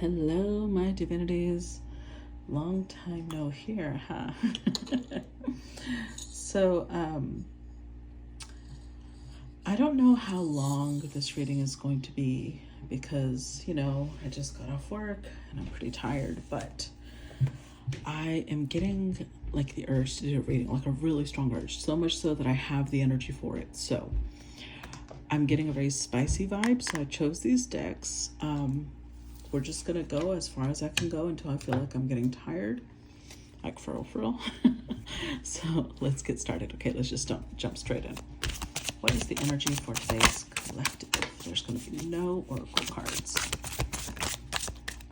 Hello, my divinities. Long time no hear, huh? so, I don't know how long this reading is going to be because, I just got off work and I'm pretty tired, but I am getting like the urge to do a reading, like a really strong urge, so much so that I have the energy for it. So, I'm getting a very spicy vibe, so I chose these decks. We're just gonna go as far as I can go until I feel like I'm getting tired, like for real. So let's get started. Okay, let's just jump straight in. What is the energy for today's collective? There's gonna be no oracle cards.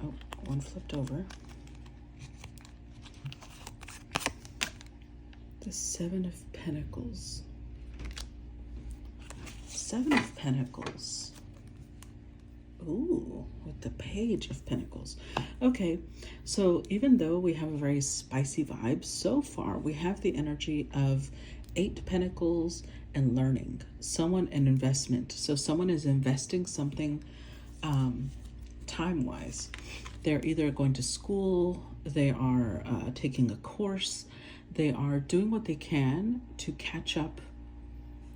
Oh, one flipped over. The Seven of Pentacles. Seven of Pentacles. Ooh, with the Page of Pentacles. Okay, so even though we have a very spicy vibe, so far we have the energy of Eight Pentacles and learning. Someone, an investment. So someone is investing something time-wise. They're either going to school, they are taking a course, they are doing what they can to catch up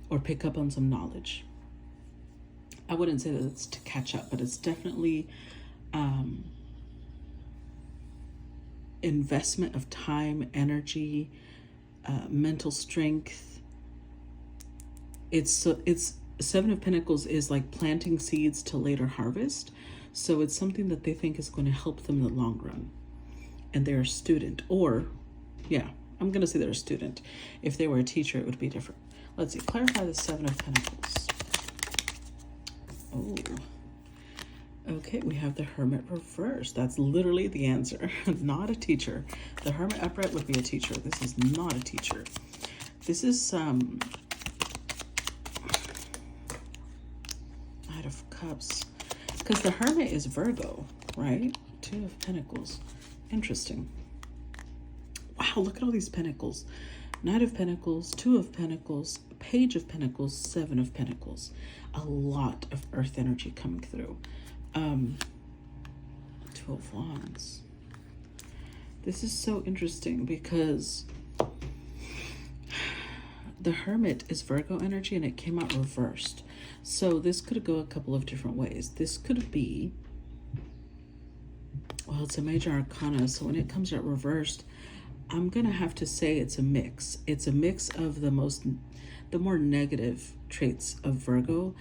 or pick up on some knowledge. I wouldn't say that it's to catch up, but it's definitely investment of time, energy, mental strength. It's Seven of Pentacles is like planting seeds to later harvest. So it's something that they think is going to help them in the long run. And they're a student, or yeah, I'm going to say they're a student. If they were a teacher, it would be different. Let's see, clarify the Seven of Pentacles. Oh, okay, we have the Hermit reversed. That's literally the answer. Not a teacher. The Hermit upright would be a teacher. This is not a teacher. This is Knight of Cups. Because the Hermit is Virgo, right? Two of Pentacles. Interesting. Wow, look at all these Pentacles. Knight of Pentacles, Two of Pentacles, Page of Pentacles, Seven of Pentacles. A lot of earth energy coming through. Two of Wands. This is so interesting because the Hermit is Virgo energy and it came out reversed. So this could go a couple of different ways. This could be, well, it's a major arcana, so when it comes out reversed, I'm gonna have to say it's a mix. It's a mix of the more negative traits of Virgo,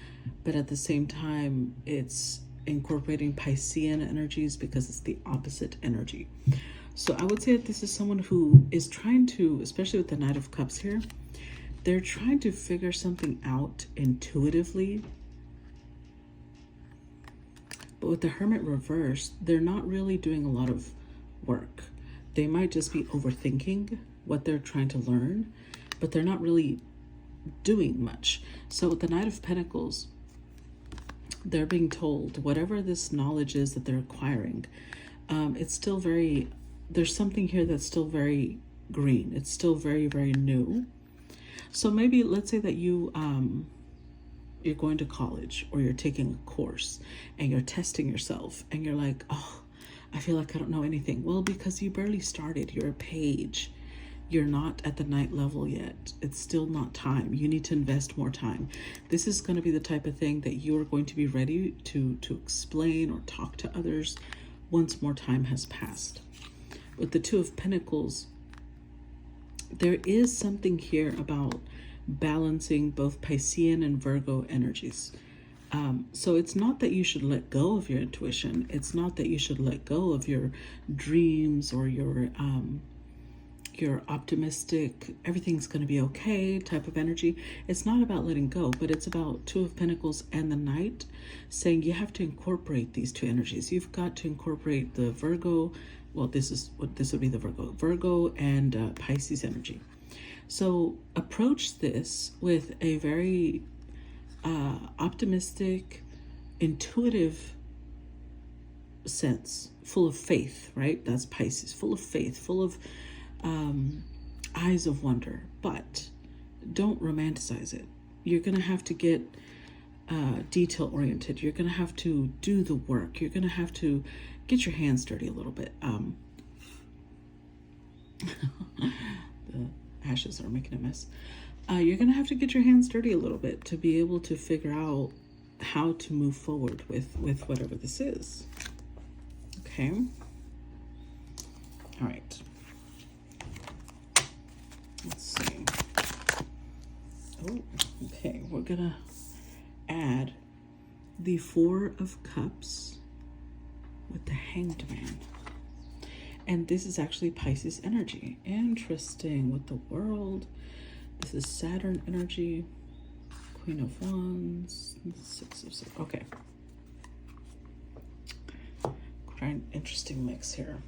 but at the same time, it's incorporating Piscean energies because it's the opposite energy. So I would say that this is someone who is trying to, especially with the Knight of Cups here, they're trying to figure something out intuitively. But with the Hermit reversed, they're not really doing a lot of work. They might just be overthinking what they're trying to learn, but they're not really doing much. So with the Knight of Pentacles, they're being told whatever this knowledge is that they're acquiring, it's still very, there's something here that's still very green. It's still very, very new. So maybe let's say that you're going to college or you're taking a course and you're testing yourself and you're like, oh, I feel like I don't know anything. Well, because you barely started. You're a page. You're not at the Knight level yet. It's still not time. You need to invest more time. This is going to be the type of thing that you are going to be ready to explain or talk to others once more time has passed. With the Two of Pentacles, there is something here about balancing both Piscean and Virgo energies. So it's not that you should let go of your intuition. It's not that you should let go of your dreams or your optimistic, everything's going to be okay type of energy. It's not about letting go, but it's about Two of Pentacles and the Knight saying you have to incorporate these two energies. You've got to incorporate the Virgo. Well, this would be the Virgo and Pisces energy. So approach this with a very optimistic, intuitive sense, full of faith, right? That's Pisces, full of faith, full of eyes of wonder, but don't romanticize it. You're going to have to get detail oriented. You're going to have to do the work. You're going to have to get your hands dirty a little bit. The ashes are making a mess. You're going to have to get your hands dirty a little bit to be able to figure out how to move forward with whatever this is. Okay. All right. Let's see. Oh, okay. We're going to add the Four of Cups with the Hanged Man. And this is actually Pisces energy. Interesting with the World. This is Saturn energy. Queen of Wands. Six of Swords. Okay. Quite an interesting mix here.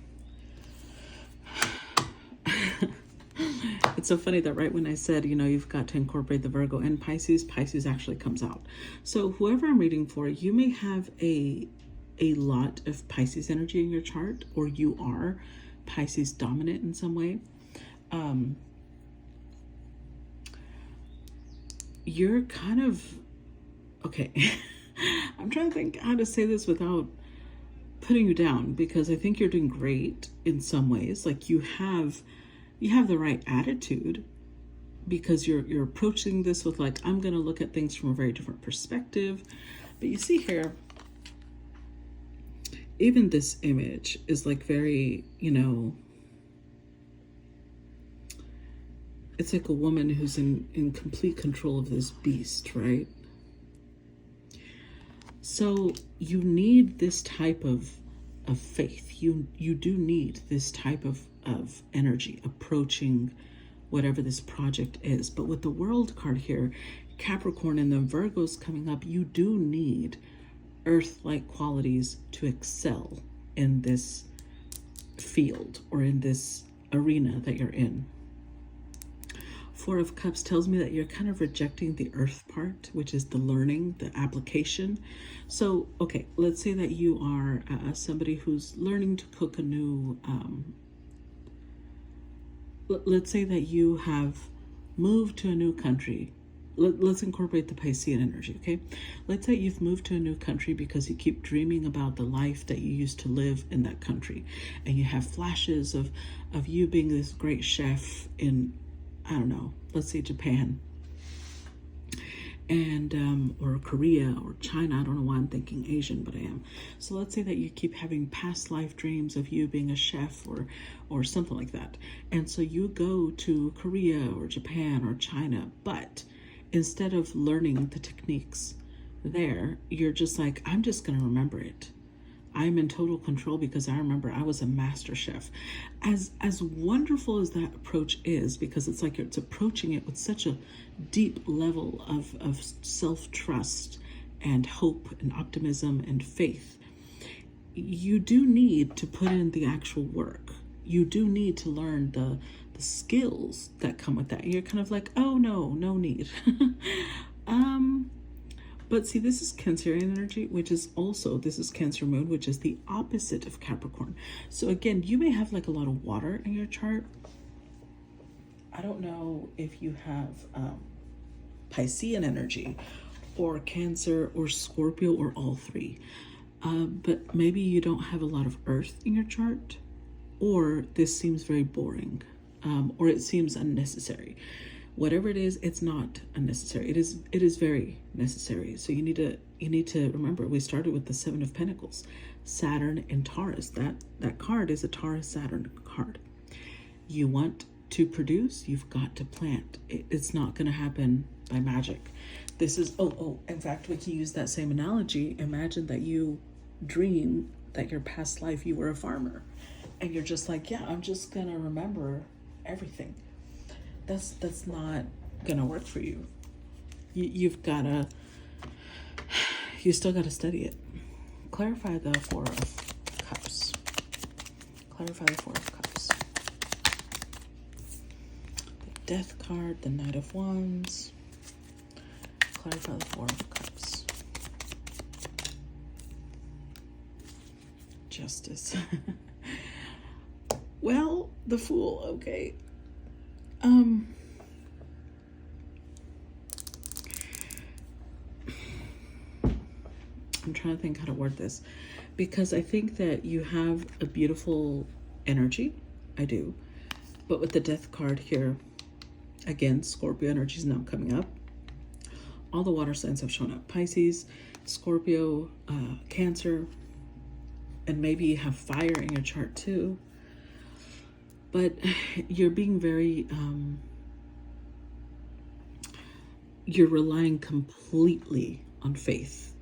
It's so funny that right when I said, you know, you've got to incorporate the Virgo and Pisces, Pisces actually comes out. So whoever I'm reading for, you may have a lot of Pisces energy in your chart, or you are Pisces dominant in some way. You're kind of, okay, I'm trying to think how to say this without putting you down, because I think you're doing great in some ways. Like you have the right attitude, because you're approaching this with like, I'm going to look at things from a very different perspective. But you see here, even this image is like very, you know, it's like a woman who's in complete control of this beast, right? So you need this type of faith. You do need this type of energy approaching whatever this project is. But with the World card here, Capricorn and the Virgos coming up, you do need earth-like qualities to excel in this field or in this arena that you're in. Four of Cups tells me that you're kind of rejecting the earth part, which is the learning, the application. So, okay, let's say that you are somebody who's learning to cook a new, let's say that you have moved to a new country. Let's incorporate the Piscean energy, okay? Let's say you've moved to a new country because you keep dreaming about the life that you used to live in that country. And you have flashes of you being this great chef in, I don't know, let's say Japan, and or Korea or China. I don't know why I'm thinking Asian, but I am. So let's say that you keep having past life dreams of you being a chef or something like that. And so you go to Korea or Japan or China, but instead of learning the techniques there, you're just like, I'm just going to remember it. I'm in total control because I remember I was a master chef. As wonderful as that approach is, because it's like it's approaching it with such a deep level of self-trust and hope and optimism and faith, you do need to put in the actual work. You do need to learn the skills that come with that. You're kind of like, oh no need. But see, this is Cancerian energy, which is also, this is Cancer moon, which is the opposite of Capricorn. So again, you may have like a lot of water in your chart. I don't know if you have Piscean energy or Cancer or Scorpio or all three. But maybe you don't have a lot of earth in your chart, or this seems very boring, or it seems unnecessary. Whatever it is, it's not unnecessary. It is very necessary. So you need to remember, we started with the Seven of Pentacles, Saturn and Taurus. That card is a Taurus Saturn card. You want to produce, you've got to plant. It's not going to happen by magic. This is in fact, we can use that same analogy. Imagine that you dream that your past life you were a farmer, and you're just like, yeah, I'm just gonna remember everything. That's not gonna work for you. You still gotta study it. Clarify the Four of Cups. Clarify the Four of Cups. The Death card, the Knight of Wands. Clarify the Four of Cups. Justice. Well, the Fool, okay. trying to think how to word this, because I think that you have a beautiful energy. I do. But with the death card here, again, Scorpio energy is now coming up. All the water signs have shown up. Pisces, Scorpio, Cancer, and maybe you have fire in your chart too. But you're being very, you're relying completely on faith.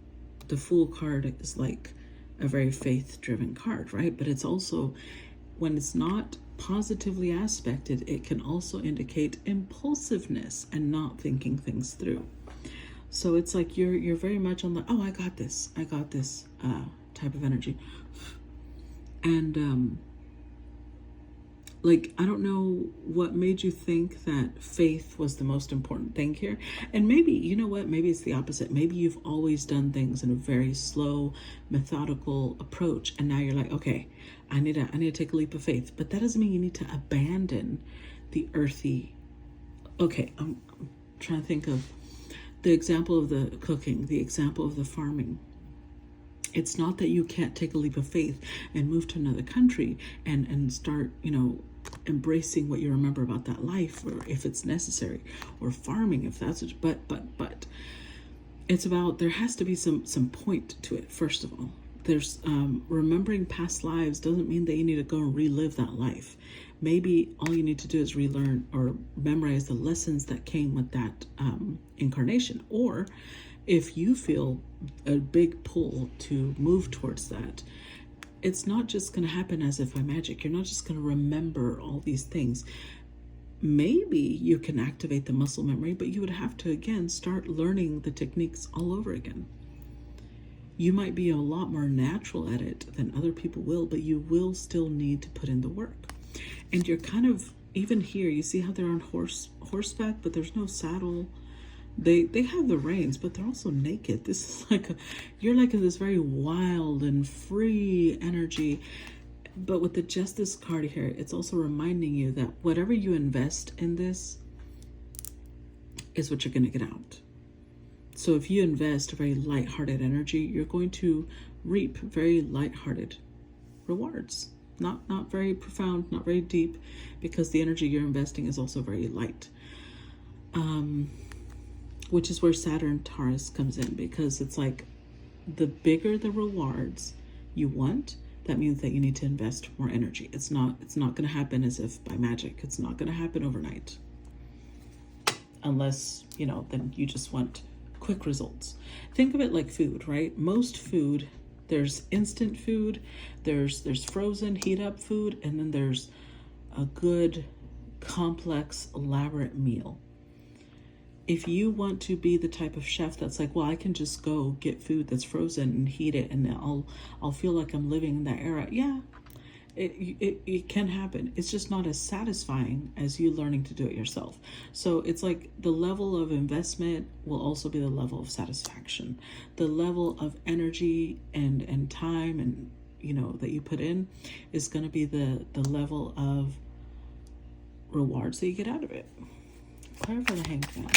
The Fool card is like a very faith-driven card, right? But it's also, when it's not positively aspected, it can also indicate impulsiveness and not thinking things through. So it's like you're very much on the, oh, I got this type of energy. And like, I don't know what made you think that faith was the most important thing here. And maybe, you know what, maybe it's the opposite. Maybe you've always done things in a very slow, methodical approach, and now you're like, okay, I need to take a leap of faith. But that doesn't mean you need to abandon the earthy. Okay, I'm trying to think of the example of the cooking, the example of the farming. It's not that you can't take a leap of faith and move to another country and start, embracing what you remember about that life, or if it's necessary, or farming if that's what, but it's about, there has to be some point to it. First of all, there's remembering past lives doesn't mean that you need to go and relive that life. Maybe all you need to do is relearn or memorize the lessons that came with that incarnation. Or if you feel a big pull to move towards that, it's not just going to happen as if by magic. You're not just going to remember all these things. Maybe you can activate the muscle memory, but you would have to, again, start learning the techniques all over again. You might be a lot more natural at it than other people will, but you will still need to put in the work. And you're kind of, even here, you see how they're on horseback, but there's no saddle. They have the reins, but they're also naked. This is like you're like in this very wild and free energy. But with the Justice card here, it's also reminding you that whatever you invest in this is what you're going to get out. So if you invest very lighthearted energy, you're going to reap very lighthearted rewards. Not very profound, not very deep, because the energy you're investing is also very light. Which is where Saturn Taurus comes in, because it's like the bigger the rewards you want, that means that you need to invest more energy. It's not going to happen as if by magic. It's not going to happen overnight. Unless, then you just want quick results. Think of it like food, right? Most food, there's instant food, there's frozen, heat up food, and then there's a good, complex, elaborate meal. If you want to be the type of chef that's like, well, I can just go get food that's frozen and heat it, and I'll feel like I'm living in that era. Yeah, it can happen. It's just not as satisfying as you learning to do it yourself. So it's like the level of investment will also be the level of satisfaction. The level of energy and time and that you put in is going to be the level of rewards that you get out of it. Clarify the Hanged Man.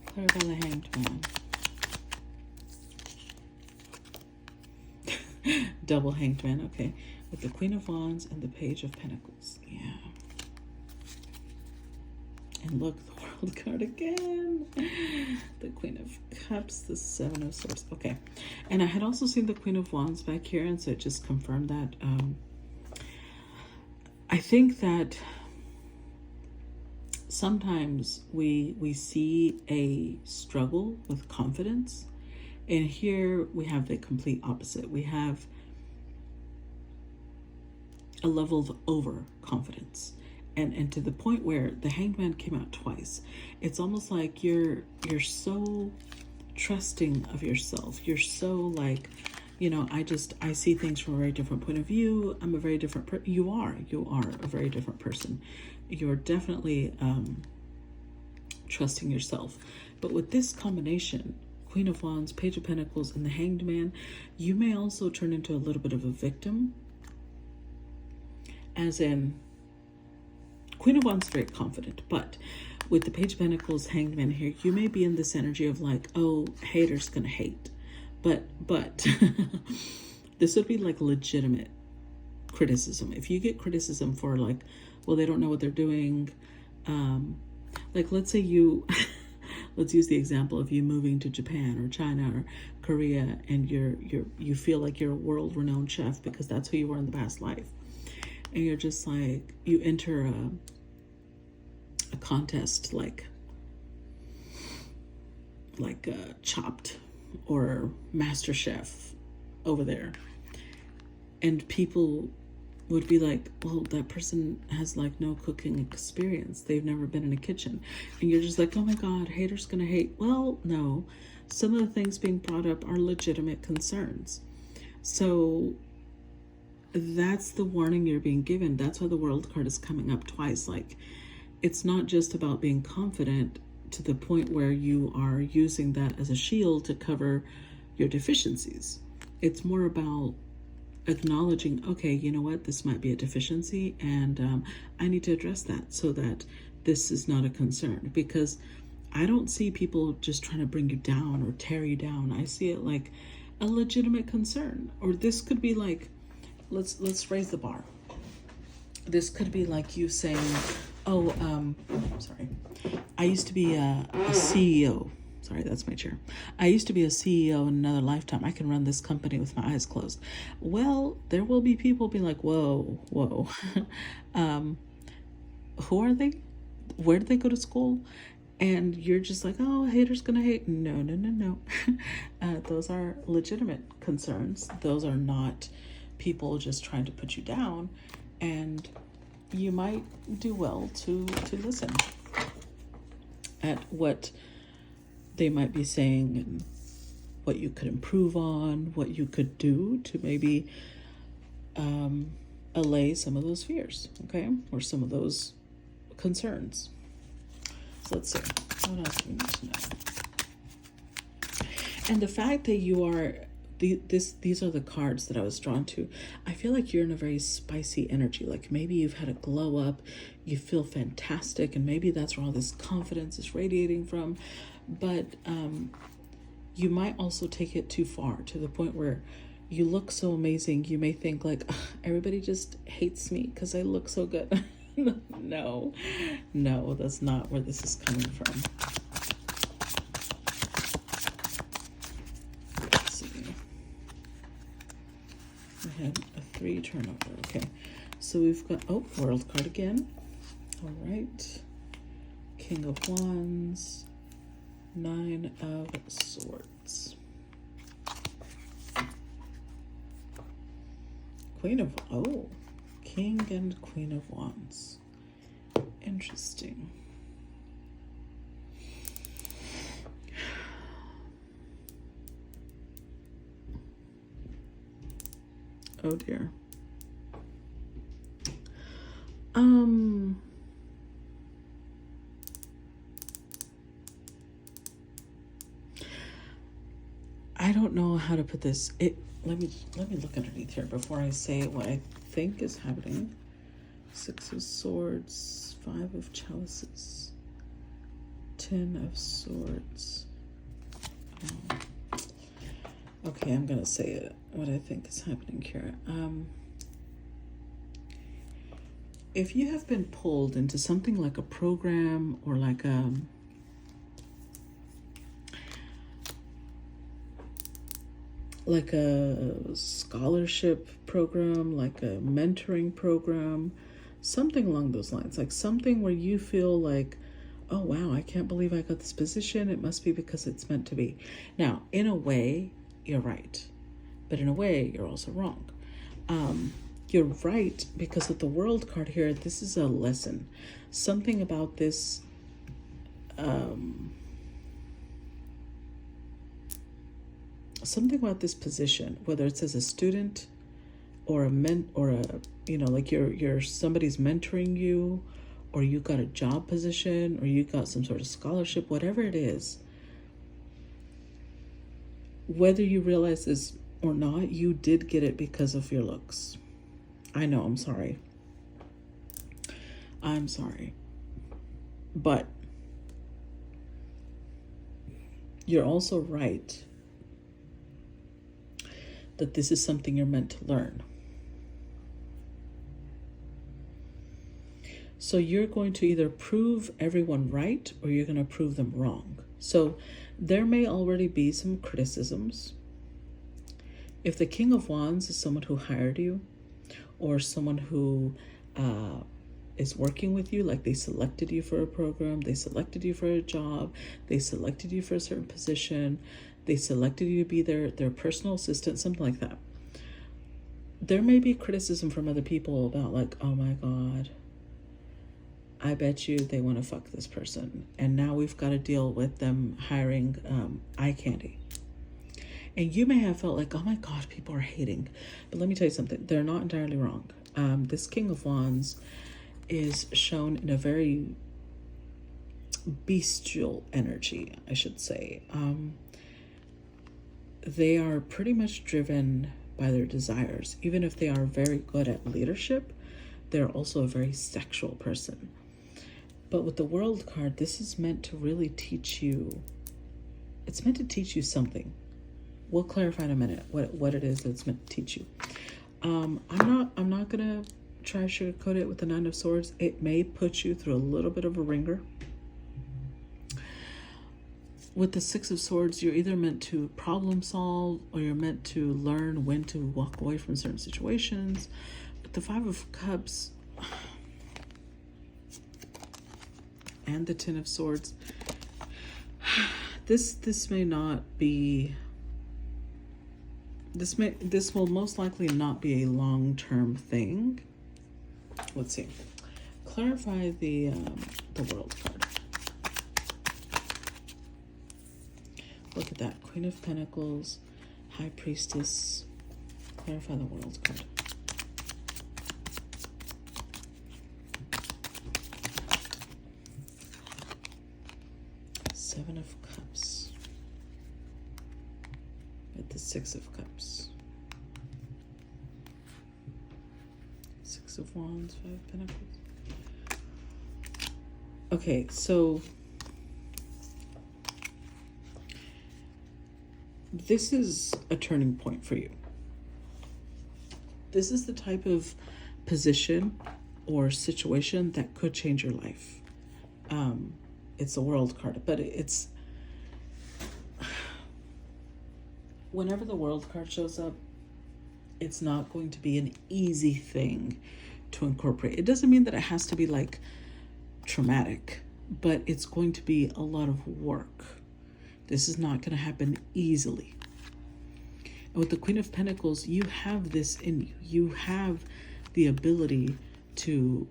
Clarify the Hanged Man. Double Hanged Man, okay. With the Queen of Wands and the Page of Pentacles. Yeah. And look, the World card again. The Queen of Cups, the Seven of Swords. Okay. And I had also seen the Queen of Wands back here, and so it just confirmed that. I think that sometimes we see a struggle with confidence, and here we have the complete opposite. We have a level of overconfidence, and to the point where the Hanged Man came out twice. It's almost like you're so trusting of yourself. You're so like, I see things from a very different point of view. I'm a very different person. You are a very different person. You're definitely trusting yourself. But with this combination, Queen of Wands, Page of Pentacles, and the Hanged Man, you may also turn into a little bit of a victim. As in, Queen of Wands is very confident, but with the Page of Pentacles, Hanged Man here, you may be in this energy of like, oh, haters gonna hate. But this would be like legitimate criticism. If you get criticism for like, well, they don't know what they're doing. Like, let's say you, let's use the example of you moving to Japan or China or Korea, and you feel like you're a world-renowned chef because that's who you were in the past life. And you're just like, you enter a contest like Chopped or Master Chef over there, and people would be like, well, that person has like no cooking experience, they've never been in a kitchen, and you're just like, oh my god, haters gonna hate. Well, no, some of the things being brought up are legitimate concerns. So that's the warning you're being given. That's why the World card is coming up twice. Like, it's not just about being confident to the point where you are using that as a shield to cover your deficiencies. It's more about acknowledging, okay, you know what, this might be a deficiency, and I need to address that so that this is not a concern. Because I don't see people just trying to bring you down or tear you down. I see it like a legitimate concern. Or this could be like, let's raise the bar. This could be like you saying, oh, sorry, I used to be a CEO. Sorry, that's my chair. I used to be a CEO in another lifetime. I can run this company with my eyes closed. Well, there will be people be like, whoa, who are they? Where did they go to school? And you're just like, oh, haters gonna hate. No. Those are legitimate concerns. Those are not people just trying to put you down. And you might do well to listen at what they might be saying and what you could improve on, what you could do to maybe allay some of those fears, okay? Or some of those concerns. So let's see, what else do we need to know? And the fact that you are, these are the cards that I was drawn to. I feel like you're in a very spicy energy. Like maybe you've had a glow up, you feel fantastic, and maybe that's where all this confidence is radiating from. But you might also take it too far, to the point where you look so amazing, you may think like, everybody just hates me because I look so good. No, that's not where this is coming from. Let's see. We had a 3 turnover. Okay, so we've got, oh, World card again. All right, King of Wands, 9 of Swords, Queen of, oh, King and Queen of Wands. Interesting. Oh dear. I don't know how to put this. Let me look underneath here before I say what I think is happening. 6 of Swords, 5 of Chalices, 10 of Swords. Okay, I'm gonna say it. What I think is happening here. If you have been pulled into something like a program or like a scholarship program, like a mentoring program, something along those lines, like something where you feel like, oh wow, I can't believe I got this position, it must be because it's meant to be. Now, in a way, you're right, but in a way, you're also wrong. You're right because with the World card here, this is a lesson. Something about this position, whether it's as a student or like you're somebody's mentoring you, or you got a job position, or you got some sort of scholarship, whatever it is, whether you realize this or not, you did get it because of your looks. I know, I'm sorry. But You're also right that this is something you're meant to learn. So you're going to either prove everyone right or you're going to prove them wrong. So there may already be some criticisms. If the King of Wands is someone who hired you or someone who is working with you, like they selected you for a program, they selected you for a job, they selected you for a certain position, they selected you to be their personal assistant, something like that. There may be criticism from other people about like, oh my God, I bet you they want to fuck this person. And now we've got to deal with them hiring eye candy. And you may have felt like, oh my God, people are hating. But let me tell you something. They're not entirely wrong. This King of Wands is shown in a very bestial energy, I should say. They are pretty much driven by their desires. Even if they are very good at leadership, they're also a very sexual person. But with the World card, this is meant to really teach you, it's meant to teach you something. We'll clarify in a minute what it is that's meant to teach you. I'm not gonna try to sugarcoat it with the Nine of Swords. It may put you through a little bit of a ringer. With the Six of Swords, you're either meant to problem solve or you're meant to learn when to walk away from certain situations. With the Five of Cups and the Ten of Swords, this may not be. This will most likely not be a long-term thing. Let's see. Clarify the World card. Look at that. Queen of Pentacles, High Priestess. Clarify the World card. Seven of Cups. With the Six of Cups. Six of Wands, Five of Pentacles. Okay, so this is a turning point for you. This is the type of position or situation that could change your life. It's a World card, but it's whenever the World card shows up, it's not going to be an easy thing to incorporate. It doesn't mean that it has to be like traumatic, but it's going to be a lot of work. This is not going to happen easily. And with the Queen of Pentacles, you have this in you. You have the ability to,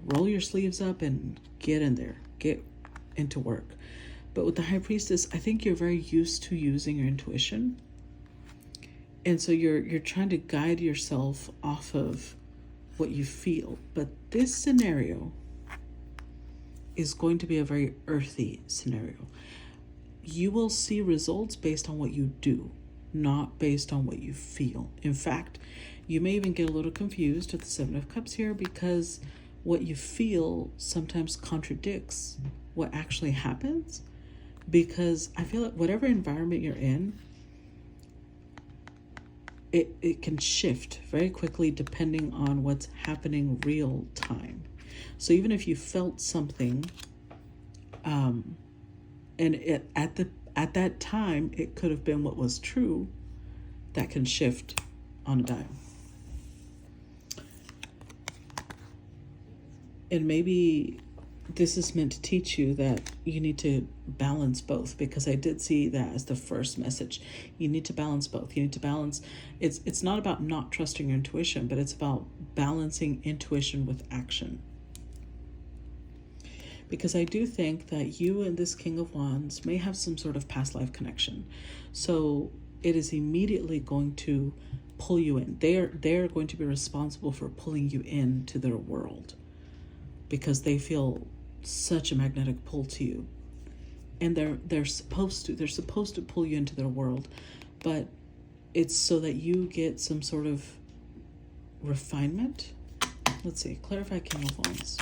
roll your sleeves up and get in there, get into work. But with the High Priestess, I think you're very used to using your intuition. And so you're trying to guide yourself off of what you feel. But this scenario is going to be a very earthy scenario. You will see results based on what you do, not based on what you feel. In fact, you may even get a little confused with the Seven of Cups here because what you feel sometimes contradicts what actually happens. Because I feel like whatever environment you're in, it can shift very quickly depending on what's happening real time. So even if you felt something, and at that time it could have been what was true, that can shift on a dime. And maybe this is meant to teach you that you need to balance both, because I did see that as the first message. You need to balance both. You need to balance. It's not about not trusting your intuition, but it's about balancing intuition with action. Because I do think that you and this King of Wands may have some sort of past life connection. So it is immediately going to pull you in. They're going to be responsible for pulling you into their world, because they feel such a magnetic pull to you. And they're supposed to pull you into their world, but it's so that you get some sort of refinement. Let's see, clarify King of Wands.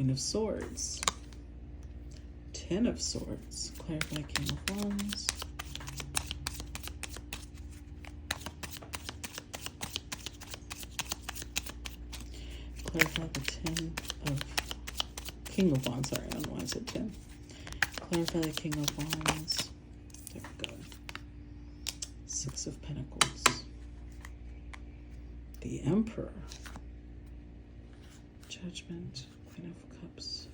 Queen of Swords. Ten of Swords. Clarify King of Wands. Clarify the King of Wands. Sorry, I don't know why I said 10. Clarify the King of Wands. There we go. Six of Pentacles. The Emperor. Judgment. Queen of Cups.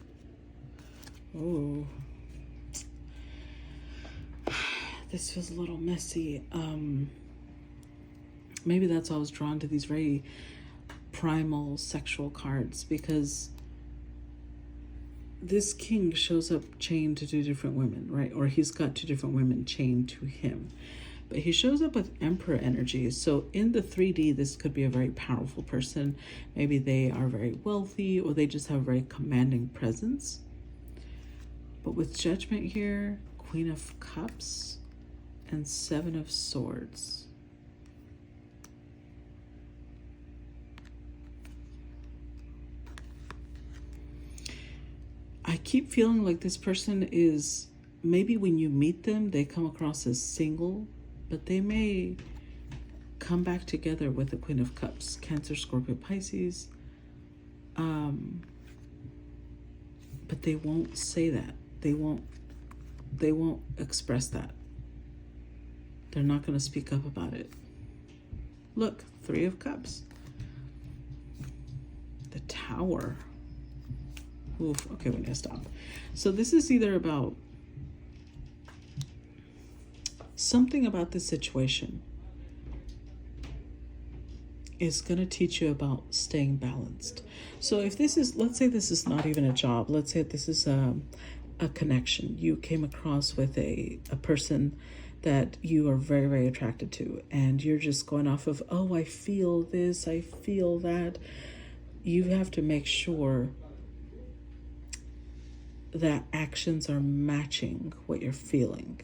Oh. This feels a little messy. Maybe that's why I was drawn to these very primal sexual cards, because this king shows up chained to two different women, right? Or he's got two different women chained to him. But he shows up with Emperor energy. So in the 3D, this could be a very powerful person. Maybe they are very wealthy, or they just have a very commanding presence. But with Judgment here, Queen of Cups, and Seven of Swords. I keep feeling like this person is, maybe when you meet them, they come across as single, but they may come back together with the Queen of Cups. Cancer, Scorpio, Pisces. But they won't say that. They won't express that. They're not going to speak up about it. Look, Three of Cups. The Tower. Oof, okay, we need to stop. So this is either about something about this situation is going to teach you about staying balanced. So if this is, let's say this is not even a job. Let's say this is a connection. You came across with a person that you are very, very attracted to, and you're just going off of, oh, I feel this, I feel that. You have to make sure that actions are matching what you're feeling.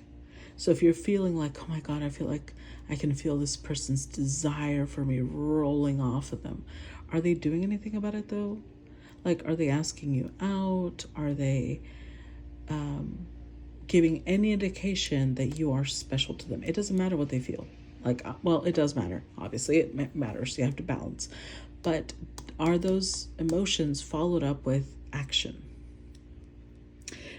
So if you're feeling like, oh my God, I feel like I can feel this person's desire for me rolling off of them. Are they doing anything about it though? Like, are they asking you out? Are they giving any indication that you are special to them? It doesn't matter what they feel. Like, well, it does matter. Obviously, it matters. You have to balance. But are those emotions followed up with action?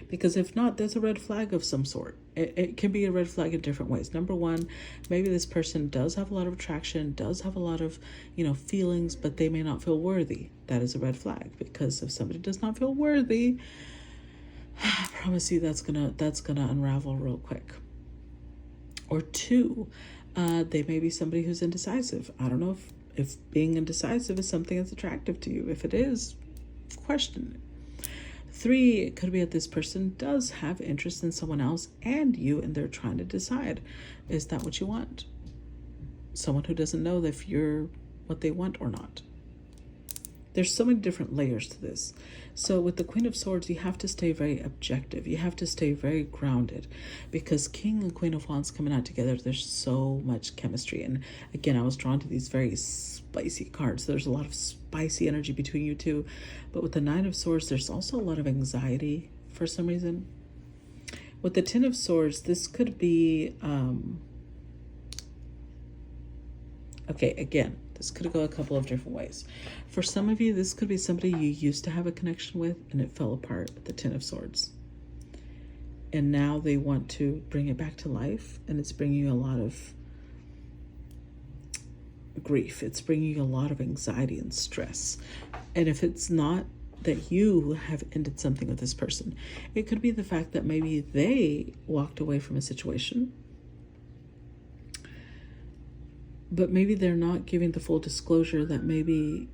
Because if not, there's a red flag of some sort. It can be a red flag in different ways. Number one, maybe this person does have a lot of attraction, does have a lot of, feelings, but they may not feel worthy. That is a red flag, because if somebody does not feel worthy, I promise you that's gonna unravel real quick. Or two, they may be somebody who's indecisive. I don't know if being indecisive is something that's attractive to you. If it is, question it. Three, it could be that this person does have interest in someone else and you, and they're trying to decide, is that what you want? Someone who doesn't know if you're what they want or not. There's so many different layers to this. So with the Queen of Swords, you have to stay very objective. You have to stay very grounded, because King and Queen of Wands coming out together, there's so much chemistry. And again, I was drawn to these very spicy cards. There's a lot of spicy energy between you two. But with the Nine of Swords, there's also a lot of anxiety for some reason. With the Ten of Swords, this could be, okay, again, this could go a couple of different ways. For some of you, this could be somebody you used to have a connection with and it fell apart with the Ten of Swords. And now they want to bring it back to life, and it's bringing you a lot of grief. It's bringing you a lot of anxiety and stress. And if it's not that you have ended something with this person, it could be the fact that maybe they walked away from a situation, but maybe they're not giving the full disclosure that maybe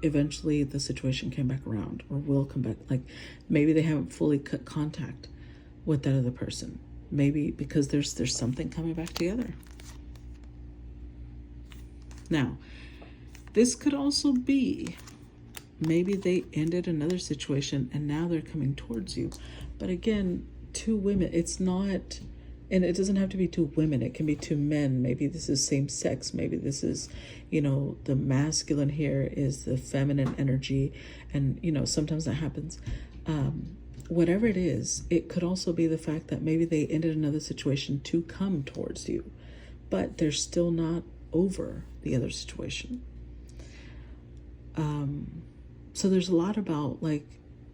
eventually the situation came back around or will come back. Like, maybe they haven't fully cut contact with that other person. Maybe because there's something coming back together. Now, this could also be maybe they ended another situation and now they're coming towards you. But again, two women, it's not And it doesn't have to be two women. It can be two men. Maybe this is same sex. Maybe this is, the masculine here is the feminine energy. And, sometimes that happens. Whatever it is, it could also be the fact that maybe they ended another situation to come towards you, but they're still not over the other situation. So there's a lot about, like,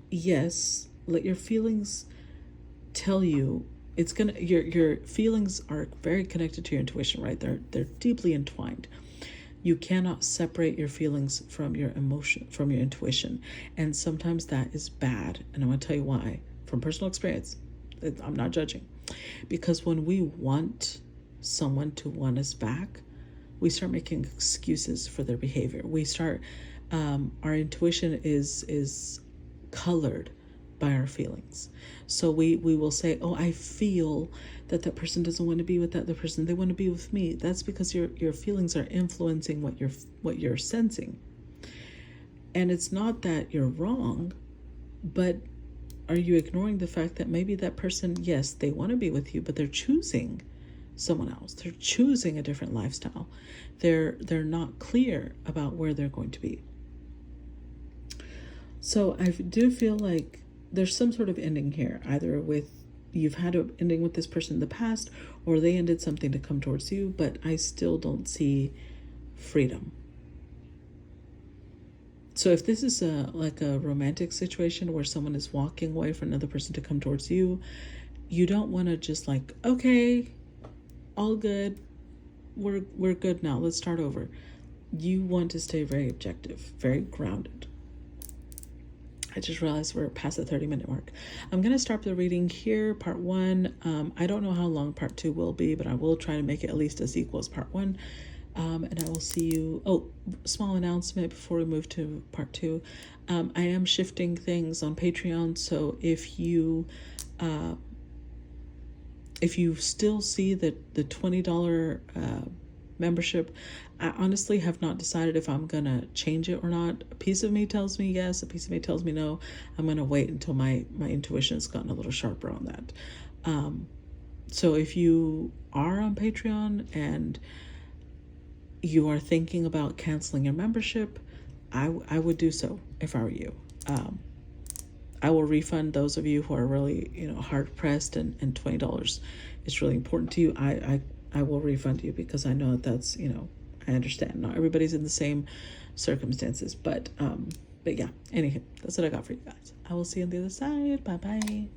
yes, let your feelings tell you. It's gonna, your feelings are very connected to your intuition, right? They're deeply entwined. You cannot separate your feelings from your emotion, from your intuition. And sometimes that is bad. And I'm going to tell you why. From personal experience, I'm not judging. Because when we want someone to want us back, we start making excuses for their behavior. We start, our intuition is colored by our feelings. So we will say, oh, I feel that person doesn't want to be with that other person. They want to be with me. That's because your feelings are influencing what you're sensing. And it's not that you're wrong, but are you ignoring the fact that maybe that person, yes, they want to be with you, but they're choosing someone else. They're choosing a different lifestyle. They're not clear about where they're going to be. So I do feel like there's some sort of ending here, either with you've had an ending with this person in the past, or they ended something to come towards you, but I still don't see freedom. So if this is like a romantic situation where someone is walking away for another person to come towards you, you don't want to just like, okay, all good, we're good now, let's start over. You want to stay very objective, very grounded. I just realized we're past the 30-minute mark. I'm going to start the reading here, part 1. I don't know how long part 2 will be, but I will try to make it at least as equal as part 1. And I will see you. Oh, small announcement before we move to part 2. I am shifting things on Patreon. So if you still see the $20 membership, I honestly have not decided if I'm gonna change it or not. A piece of me tells me yes, a piece of me tells me no. I'm gonna wait until my intuition has gotten a little sharper on that. So if you are on Patreon and you are thinking about canceling your membership, I would do so if I were you. I will refund those of you who are really, hard pressed, and $20 is really important to you. I will refund you because I know that's, I understand. Not everybody's in the same circumstances, but yeah, anywho, that's what I got for you guys. I will see you on the other side. Bye-bye.